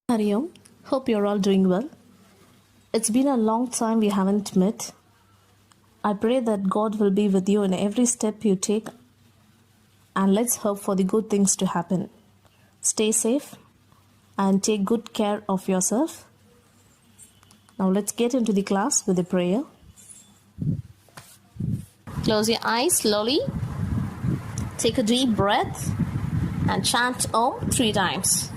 Hariom, hope you're all doing well. It's been a long time we haven't met. I pray that God will be with you in every step you take, and let's hope for the good things to happen. Stay safe and take good care of yourself. Now let's get into the class with a prayer. Close your eyes slowly. Take a deep breath and chant Om 3 times.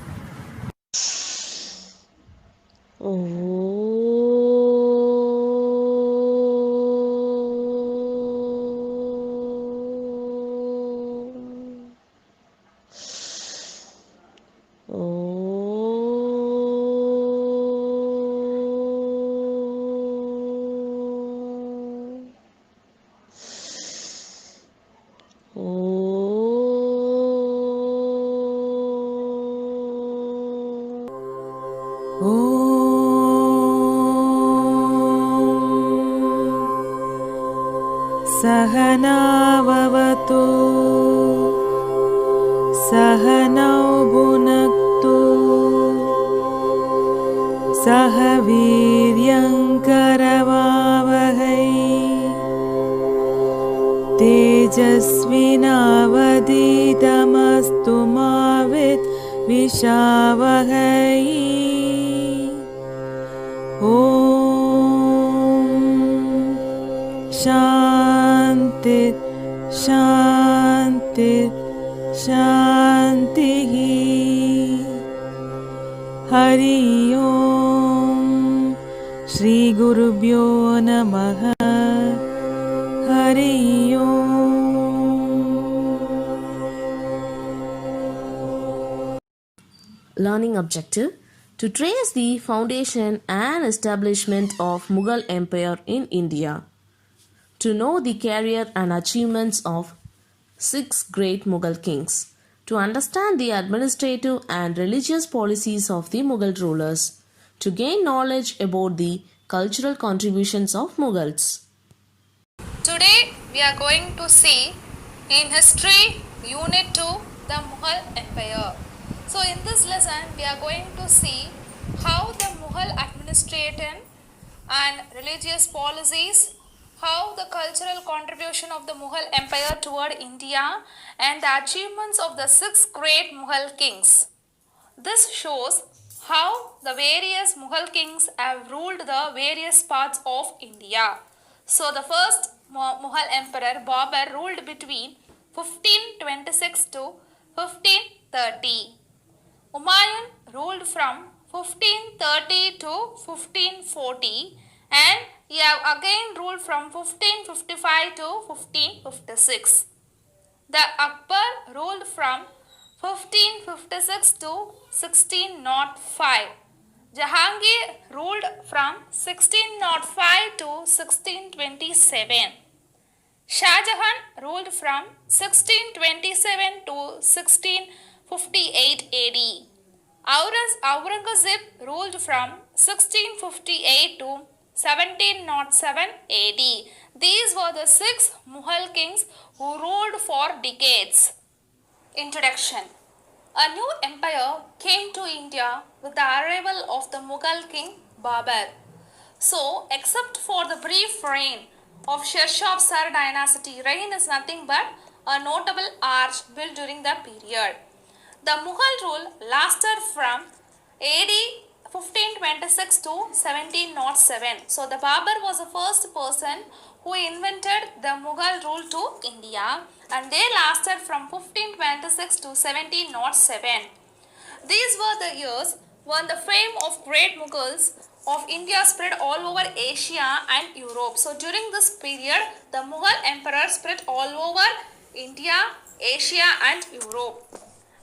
सहनाववतु सहनौ भुनक्तु सह वीर्यङ्करवावहै तेजस्विनावधीतमस्तु मा विद्विषावहै ॐ शान्ति शान्ति शान्तिः हरि ओम् श्रीगुरुभ्यो नमः हरि ओम् Learning objective: to trace the foundation and establishment of Mughal Empire in India, to know the career and achievements of 6 great Mughal kings, to understand the administrative and religious policies of the Mughal rulers, to gain knowledge about the cultural contributions of Mughals. Today we are going to see in History Unit 2 the Mughal Empire. So in this lesson we are going to see how the Mughal administration and religious policies, how the cultural contribution of the Mughal Empire toward India, and the achievements of the 6 great Mughal kings. This shows how the various Mughal kings have ruled the various parts of India. So the first Mughal emperor Babur ruled between 1526 to 1530. Humayun ruled from 1530 to 1540, and he have again ruled from 1555 to 1556. The Akbar ruled from 1556 to 1605. Jahangir ruled from 1605 to 1627. Shah Jahan ruled from 1627 to 1658 AD. Aurangzeb ruled from 1658 to 1707 AD. These were the 6 Mughal kings who ruled for decades. Introduction. A new empire came to India with the arrival of the Mughal king Babur. So, except for the brief reign of Sher Shah dynasty, reign is nothing but a notable arch built during that period. The Mughal rule lasted from AD 1526 to 1707. So the Babur was the first person who invented the Mughal rule to India, and they lasted from 1526 to 1707. These were the years when the fame of great Mughals of India spread all over Asia and Europe. So during this period, the Mughal emperor spread all over India, Asia and Europe.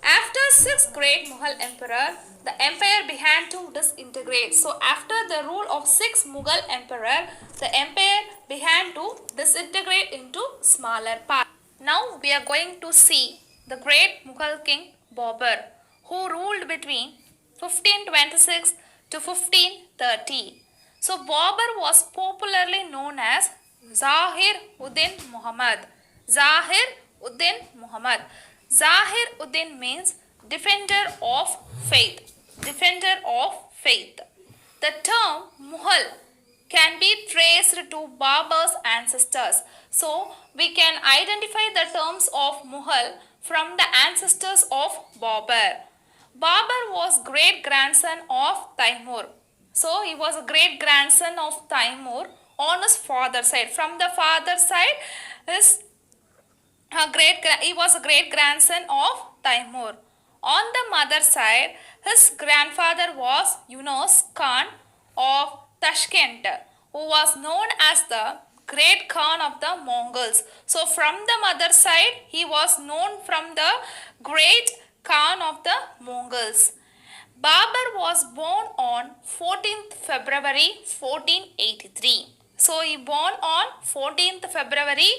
After 6 great Mughal emperor, the empire began to disintegrate. So after the rule of 6 Mughal emperor, the empire began to disintegrate into smaller parts. Now we are going to see the great Mughal king Babur, who ruled between 1526 to 1530. So Babur was popularly known as Zahir-ud-Din Muhammad. Zahir-ud-Din Muhammad. Zahir-ud-Din means defender of faith. defender of faith. The term Mughal can be traced to Babur's ancestors. So, we can identify the terms of Mughal from the ancestors of Babur. Babur was great grandson of Taimur. So, he was a great grandson of Taimur on his father's side. From the father's side, his he was a great grandson of Taimur. On the mother's side, his grandfather was Yunus Khan of Tashkent, who was known as the great Khan of the Mongols. So, from the mother's side, he was known from the great Khan of the Mongols. Babur was born on 14th February 1483. So, he born on 14th February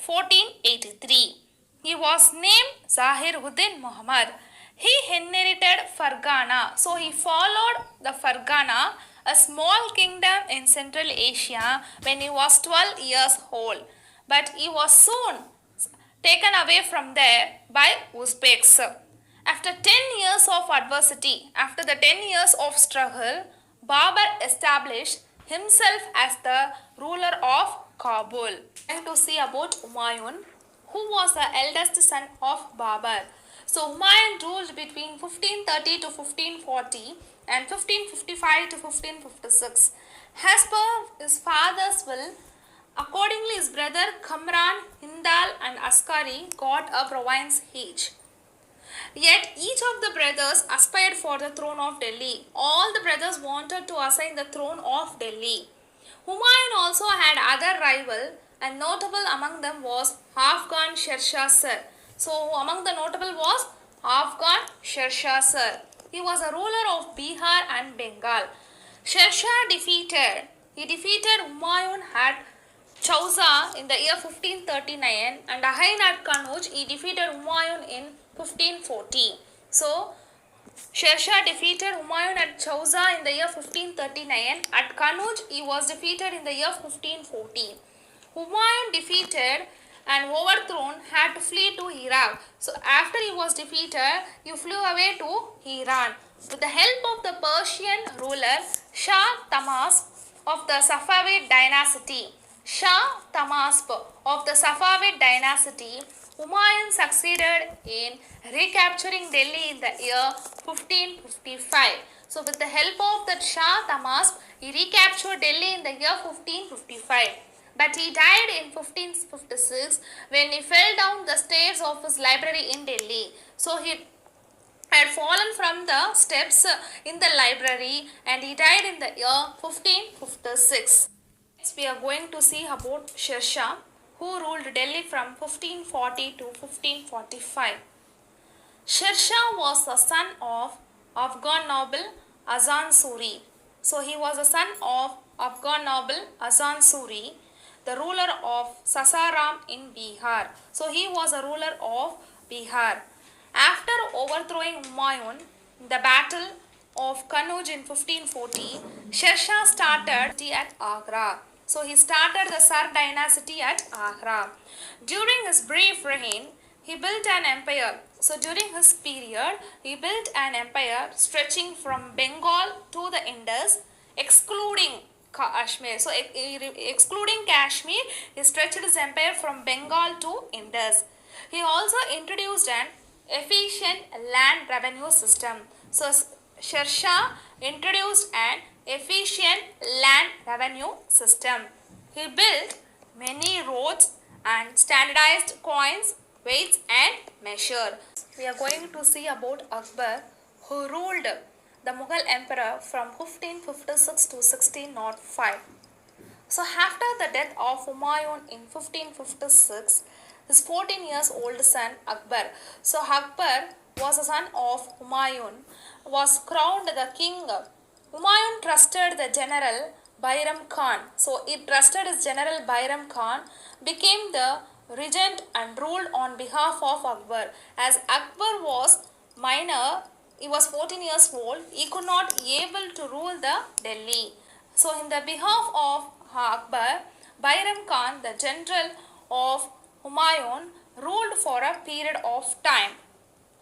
1483. He was named Zahiruddin Muhammad. He inherited Fargana. So he followed the Fargana, a small kingdom in Central Asia, when he was 12 years old. But he was soon taken away from there by Uzbeks. After 10 years of adversity, after the 10 years of struggle, Babur established himself as the ruler of Kabul. And to see about Humayun, who was the eldest son of Babur. So Humayun ruled between 1530 to 1540 and 1555 to 1556. As per his father's will, accordingly his brother Kamran, Hindal and Askari got a province each. Yet each of the brothers aspired for the throne of Delhi. All the brothers wanted to assign the throne of Delhi. Humayun also had other rival, and notable among them was Afghan Sher Sir. So among the notable was Afghan Sher Sir. He was a ruler of Bihar and Bengal. Sher defeated Humayun at Chausa in the year 1539 and again at Kanuj he defeated Humayun in 1540. So Sher defeated Humayun at Chausa in the year 1539. At Kanuj he was defeated in the year 1540. Humayun defeated and overthrown had to flee to Iraq. So after he was defeated, he flew away to Iran. With the help of the Persian ruler Shah Tahmasp of the Safavid dynasty, Humayun succeeded in recapturing Delhi in the year 1555. So with the help of that Shah Tahmasp, he recaptured Delhi in the year 1555. But he died in 1556 when he fell down the stairs of his library in Delhi. So he had fallen from the steps in the library and he died in the year 1556. Next we are going to see about Sher Shah, who ruled Delhi from 1540 to 1545. Sher Shah was the son of Afghan noble Azan Suri. So he was the son of Afghan noble Azan Suri, the ruler of Sasaram in Bihar. So he was a ruler of Bihar. After overthrowing Humayun in the battle of Kanuj in 1540, Sher Shah started at Agra. So he started the Sar dynasty at Agra. During his brief reign, he built an empire. So during his period, he built an empire stretching from Bengal to the Indus, excluding Kashmir. So excluding Kashmir, he stretched his empire from Bengal to Indus. He also introduced an efficient land revenue system. So Sher Shah introduced an efficient land revenue system. He built many roads and standardized coins, weights and measure. We are going to see about Akbar, who ruled the Mughal emperor from 1556 to 1605. So after the death of Humayun in 1556, his 14 years old son Akbar. So Akbar was a son of Humayun, was crowned the king. Humayun trusted the general Bairam Khan. So he trusted his general Bairam Khan, became the regent and ruled on behalf of Akbar. As Akbar was minor, he was 14 years old, he could not able to rule the Delhi. So in the behalf of Akbar, Bairam Khan, the general of Humayun, ruled for a period of time.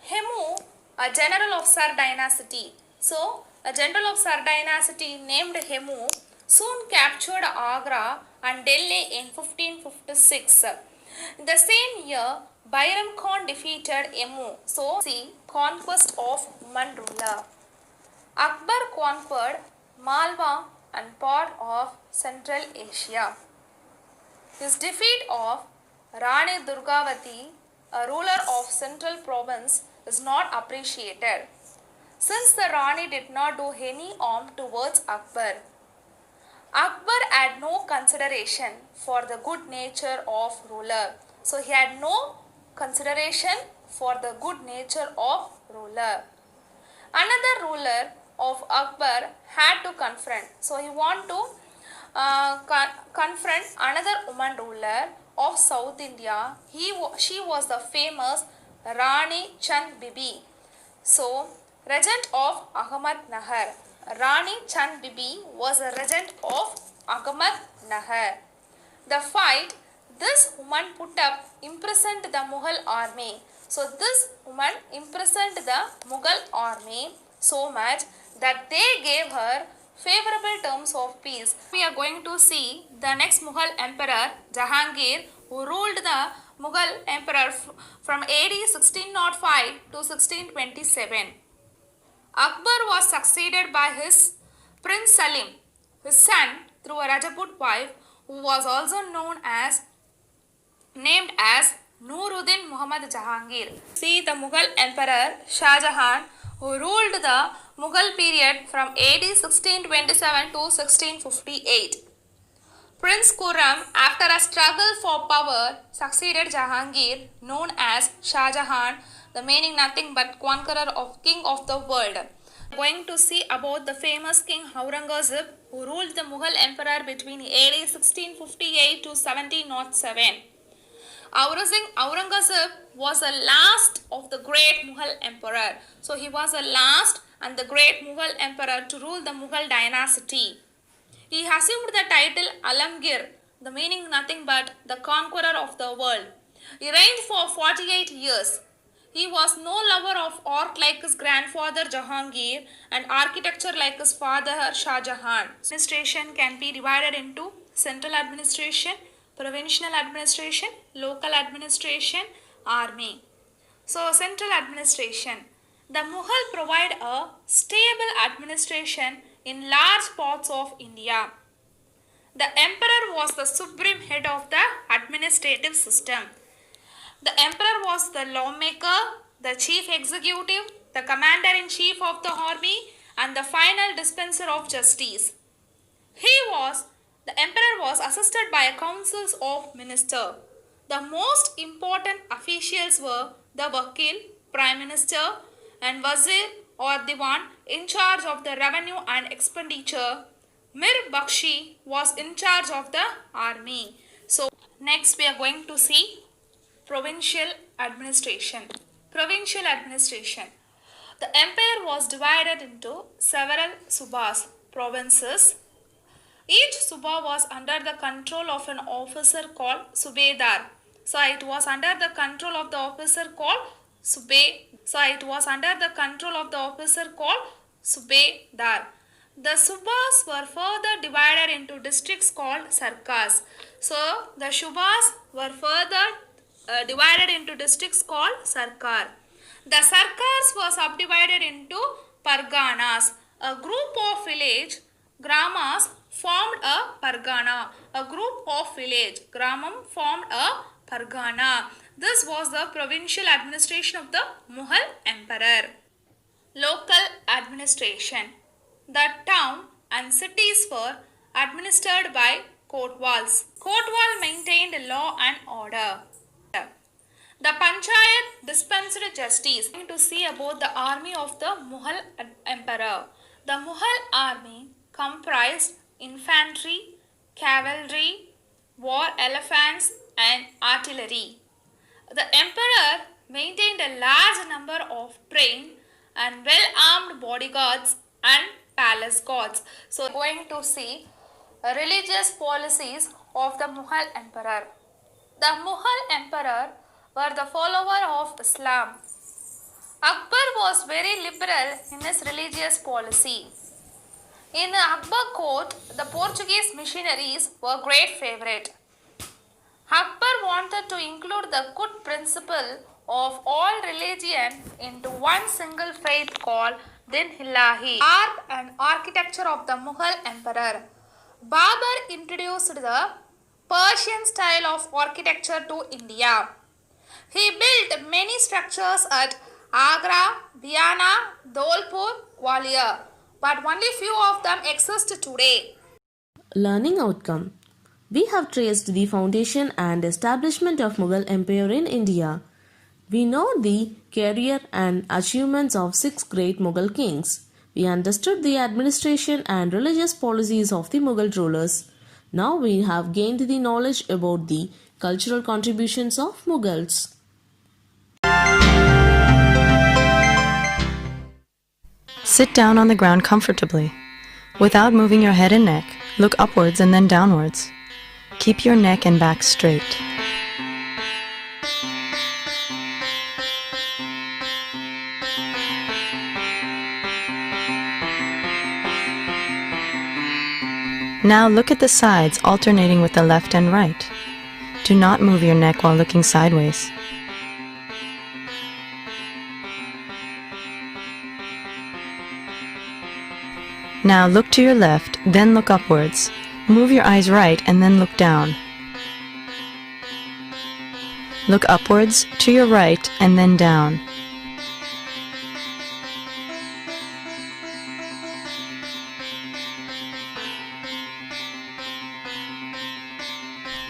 Hemu a general of Sar dynasty. So, a general of Sar dynasty named Hemu soon captured Agra and Delhi in 1556. In the same year, Bairam Khan defeated Emu. So, see conquest of Human ruler. Akbar conquered Malwa and part of Central Asia. His defeat of Rani Durgavati, a ruler of central province, is not appreciated, since the Rani did not do any harm towards Akbar. Akbar had no consideration for the good nature of ruler. So he had no consideration for the good nature of ruler. Another ruler of Akbar had to confront. So he want to confront another woman ruler of South India. She was the famous Rani Chand Bibi. So, regent of Ahmednagar. Rani Chand Bibi was a regent of Ahmednagar. The fight this woman put up imprisoned the Mughal army. So, this woman imprisoned the Mughal army so much that they gave her favorable terms of peace. We are going to see the next Mughal emperor Jahangir, who ruled the Mughal emperor from AD 1605 to 1627. Akbar was succeeded by his Prince Salim, his son, through a Rajput wife, who was also named as Nuruddin Muhammad Jahangir. See the Mughal emperor Shah Jahan, who ruled the Mughal period from AD 1627 to 1658. Prince Khurram, after a struggle for power, succeeded Jahangir, known as Shah Jahan, the meaning nothing but conqueror of king of the world. We are going to see about the famous king Aurangzeb, who ruled the Mughal emperor between AD 1658 to 1707. Aurangzeb was the last of the great Mughal emperor. So he was the last and the great Mughal emperor to rule the Mughal dynasty. He assumed the title Alamgir, the meaning nothing but the conqueror of the world. He reigned for 48 years. He was no lover of art like his grandfather Jahangir and architecture like his father Shah Jahan. Administration can be divided into central administration, provincial administration, local administration, army. So, central administration. The Mughal provide a stable administration in large parts of India. The emperor was the supreme head of the administrative system. The emperor was the lawmaker, the chief executive, the commander-in-chief of the army, and the final dispenser of justice. The emperor was assisted by a council of ministers. The most important officials were the Wakil, Prime Minister, and Wazir or Diwan in charge of the revenue and expenditure. Mir Bakshi was in charge of the army. So, next we are going to see provincial administration. Provincial administration. The empire was divided into several subas, provinces. Each suba was under the control of an officer called Subedar. So it was under the control of the officer called Subedar. The subas were further divided into districts called sarkars. So the subas were further divided into districts called sarkar. The sarkars were subdivided into parganas. A group of village gramas formed a pargana. A group of village gramam formed a pargana. This was the provincial administration of the Mughal emperor. Local administration. The town and cities were administered by kotwals. Kotwal maintained law and order. The Panchayat dispensed justice. We are going to see about the army of the Mughal emperor. The Mughal army comprised infantry, cavalry, war elephants, and artillery. The emperor maintained a large number of trained and well-armed bodyguards and palace guards. So, we are going to see religious policies of the Mughal emperor. The Mughal emperor were the follower of Islam. Akbar was very liberal in his religious policy. In Akbar court, the Portuguese missionaries were great favorite. Akbar wanted to include the good principle of all religion into one single faith called Din Ilahi. Art and architecture of the Mughal emperor. Babur introduced the Persian style of architecture to India. He built many structures at Agra, Diana, Dholpur, Gwalior, but only few of them exist today. Learning outcome. We have traced the foundation and establishment of Mughal Empire in India. We know the career and achievements of 6 great Mughal kings. We understood the administration and religious policies of the Mughal rulers. Now we have gained the knowledge about the cultural contributions of Mughals. Sit down on the ground comfortably. Without moving your head and neck, look upwards and then downwards. Keep your neck and back straight. Now look at the sides alternating with the left and right. Do not move your neck while looking sideways. Now look to your left, then look upwards. Move your eyes right and then look down. Look upwards, to your right, and then down.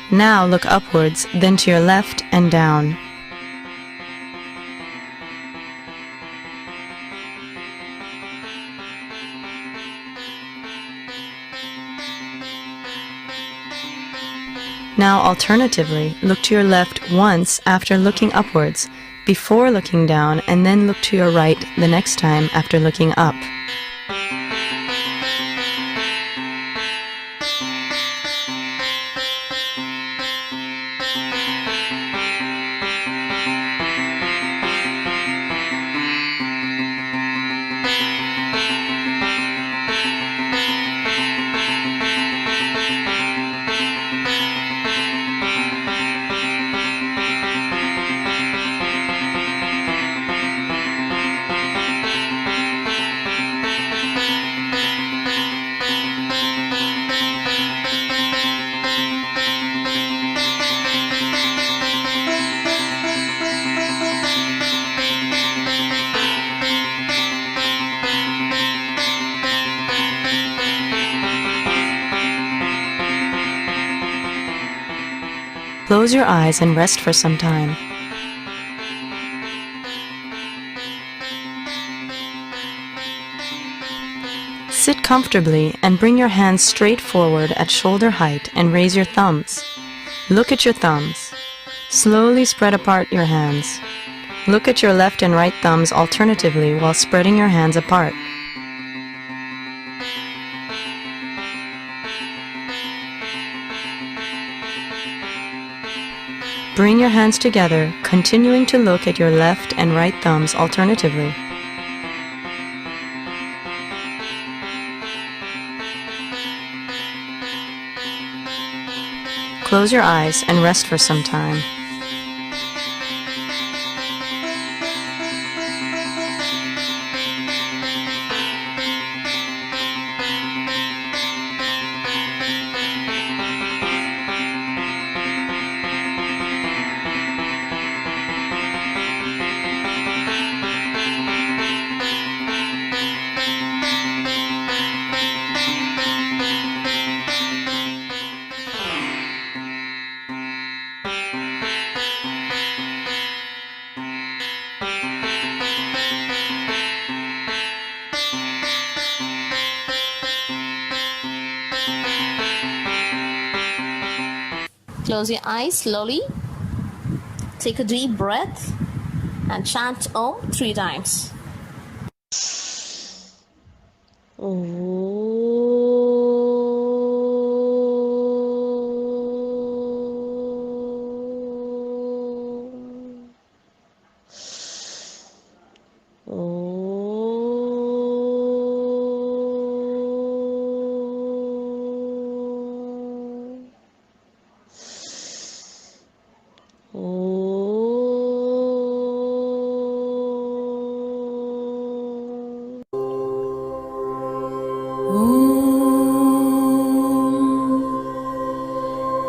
Now look upwards, then to your left and down. Now alternatively, look to your left once after looking upwards, before looking down, and then look to your right the next time after looking up. Close your eyes and rest for some time. Sit comfortably and bring your hands straight forward at shoulder height and raise your thumbs. Look at your thumbs. Slowly spread apart your hands. Look at your left and right thumbs alternatively while spreading your hands apart. Bring your hands together, continuing to look at your left and right thumbs alternatively. Close your eyes and rest for some time. Close your eyes slowly. Take a deep breath and chant Om 3 times.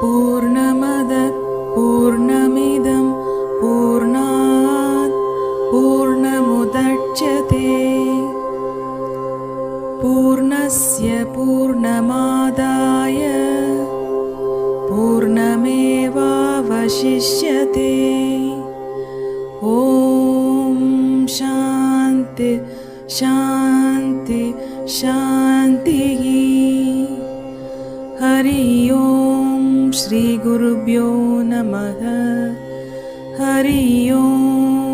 पूर्णमदः पूर्णमिदं पूर्णात् पूर्णमुदच्यते पूर्णस्य पूर्णमादाय पूर्णमेवावशिष्यते ॐ शान्ति शान्ति शान्तिः हरि ओम श्री गुरुभ्यो नमः हरि ओम।